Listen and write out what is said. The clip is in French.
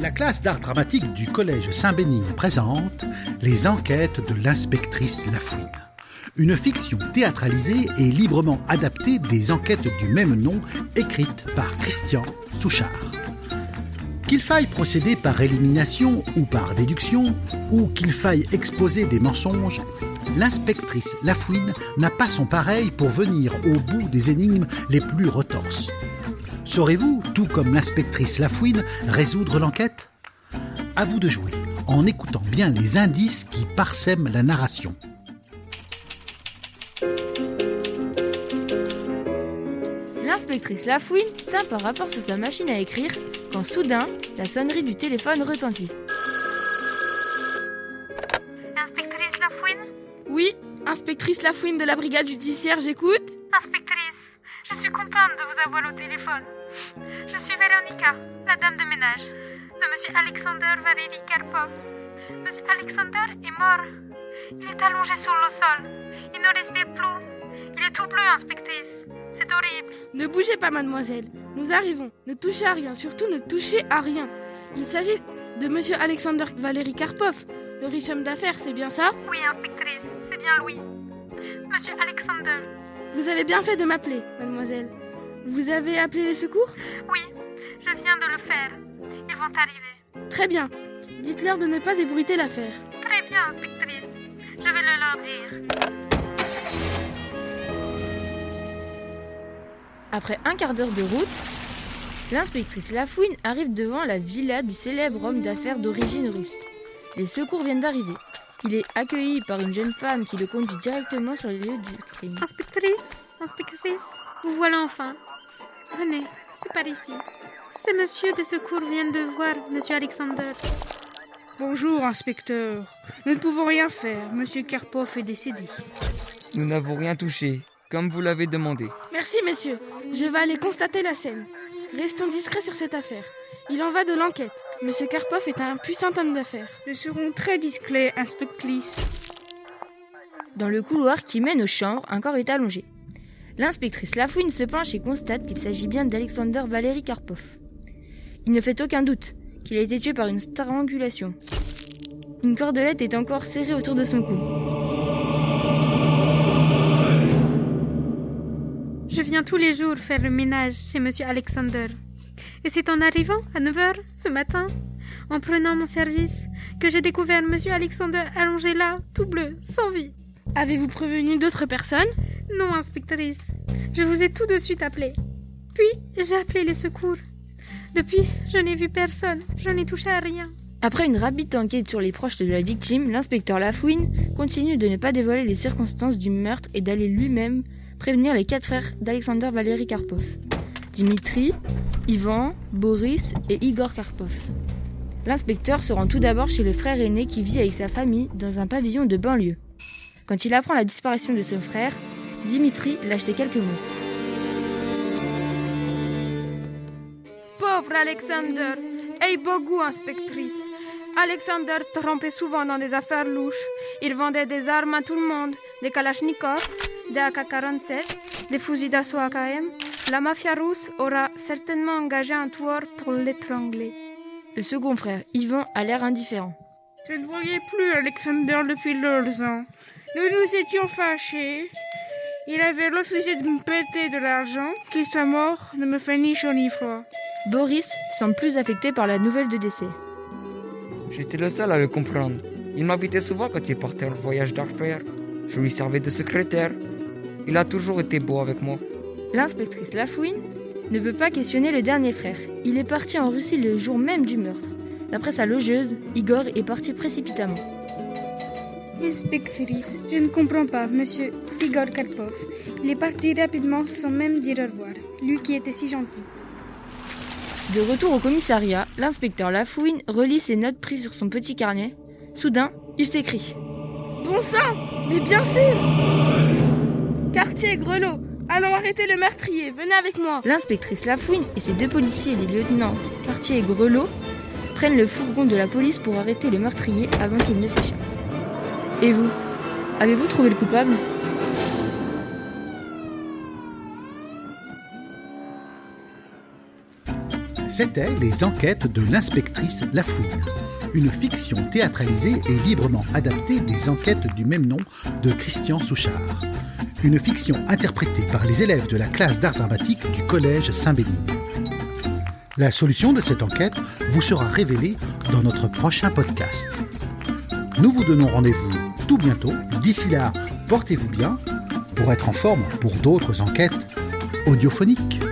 La classe d'art dramatique du collège Saint-Bénigne présente les enquêtes de l'inspectrice Lafouine. Une fiction théâtralisée et librement adaptée des enquêtes du même nom écrites par Christian Souchard. Qu'il faille procéder par élimination ou par déduction, ou qu'il faille exposer des mensonges, l'inspectrice Lafouine n'a pas son pareil pour venir au bout des énigmes les plus retorses. Saurez-vous, tout comme l'inspectrice Lafouine, résoudre l'enquête ? À vous de jouer, en écoutant bien les indices qui parsèment la narration. L'inspectrice Lafouine tint par rapport sur sa machine à écrire quand soudain, la sonnerie du téléphone retentit. Inspectrice Lafouine ? Oui, inspectrice Lafouine de la brigade judiciaire, j'écoute. Inspectrice, je suis contente de vous avoir au téléphone. Je suis Véronica, la dame de ménage, de monsieur Alexander Valéry Karpov. Monsieur Alexander est mort. Il est allongé sur le sol. Il ne respire plus. Il est tout bleu, inspectrice. C'est horrible. Ne bougez pas, mademoiselle. Nous arrivons. Ne touchez à rien. Surtout, ne touchez à rien. Il s'agit de monsieur Alexander Valéry Karpov, le riche homme d'affaires, c'est bien ça ? Oui, inspectrice, c'est bien lui. Monsieur Alexander. Vous avez bien fait de m'appeler, mademoiselle. Vous avez appelé les secours ? Oui, je viens de le faire. Ils vont arriver. Très bien. Dites-leur de ne pas ébruiter l'affaire. Très bien, inspectrice. Je vais le leur dire. Après un quart d'heure de route, l'inspectrice Lafouine arrive devant la villa du célèbre homme d'affaires d'origine russe. Les secours viennent d'arriver. Il est accueilli par une jeune femme qui le conduit directement sur les lieux du crime. Inspectrice, vous voilà enfin. Venez, c'est par ici. Ces messieurs des secours viennent de voir monsieur Alexander. Bonjour, inspecteur. Nous ne pouvons rien faire. Monsieur Karpov est décédé. Nous n'avons rien touché, comme vous l'avez demandé. Merci, messieurs. Je vais aller constater la scène. Restons discrets sur cette affaire. Il en va de l'enquête. Monsieur Karpov est un puissant homme d'affaires. Nous serons très discrets, inspectrice. Dans le couloir qui mène aux chambres, un corps est allongé. L'inspectrice Lafouine se penche et constate qu'il s'agit bien d'Alexander Valéry Karpov. Il ne fait aucun doute qu'il a été tué par une strangulation. Une cordelette est encore serrée autour de son cou. Je viens tous les jours faire le ménage chez monsieur Alexander. Et c'est en arrivant à 9h ce matin, en prenant mon service, que j'ai découvert monsieur Alexander allongé là, tout bleu, sans vie. Avez-vous prévenu d'autres personnes ? Non, inspectrice. Je vous ai tout de suite appelé. Puis, j'ai appelé les secours. Depuis, je n'ai vu personne. Je n'ai touché à rien. Après une rapide enquête sur les proches de la victime, l'inspecteur Lafouine continue de ne pas dévoiler les circonstances du meurtre et d'aller lui-même prévenir les 4 frères d'Alexander Valéry Karpov. Dimitri, Ivan, Boris et Igor Karpov. L'inspecteur se rend tout d'abord chez le frère aîné qui vit avec sa famille dans un pavillon de banlieue. Quand il apprend la disparition de son frère, Dimitri lâche ces quelques mots. Pauvre Alexander, aie beau goût, inspectrice. Alexander trempait souvent dans des affaires louches. Il vendait des armes à tout le monde, des Kalachnikov, des AK-47, des fusils d'assaut AKM. La mafia russe aura certainement engagé un tueur pour l'étrangler. Le second frère, Ivan, a l'air indifférent. Je ne voyais plus Alexander depuis 2 ans. Nous nous étions fâchés. Il avait refusé de me prêter de l'argent. Qu'il soit mort ne me fait ni chaud ni froid. Boris semble plus affecté par la nouvelle de décès. J'étais le seul à le comprendre. Il m'invitait souvent quand il partait en voyage d'affaires. Je lui servais de secrétaire. Il a toujours été beau avec moi. L'inspectrice Lafouine ne peut pas questionner le dernier frère. Il est parti en Russie le jour même du meurtre. D'après sa logeuse, Igor est parti précipitamment. Inspectrice, je ne comprends pas, monsieur Igor Karpov. Il est parti rapidement sans même dire au revoir. Lui qui était si gentil. De retour au commissariat, l'inspecteur Lafouine relit ses notes prises sur son petit carnet. Soudain, il s'écrie. Bon sang, mais bien sûr ! Quartier, Grelot, allons arrêter le meurtrier, venez avec moi. L'inspectrice Lafouine et ses 2 policiers, les lieutenants Cartier et Grelot, prennent le fourgon de la police pour arrêter le meurtrier avant qu'il ne s'échappe. Et vous, avez-vous trouvé le coupable ? C'était les enquêtes de l'inspectrice Lafouine, une fiction théâtralisée et librement adaptée des enquêtes du même nom de Christian Souchard. Une fiction interprétée par les élèves de la classe d'art dramatique du collège Saint-Bénigne. La solution de cette enquête vous sera révélée dans notre prochain podcast. Nous vous donnons rendez-vous tout bientôt. D'ici là, portez-vous bien pour être en forme pour d'autres enquêtes audiophoniques.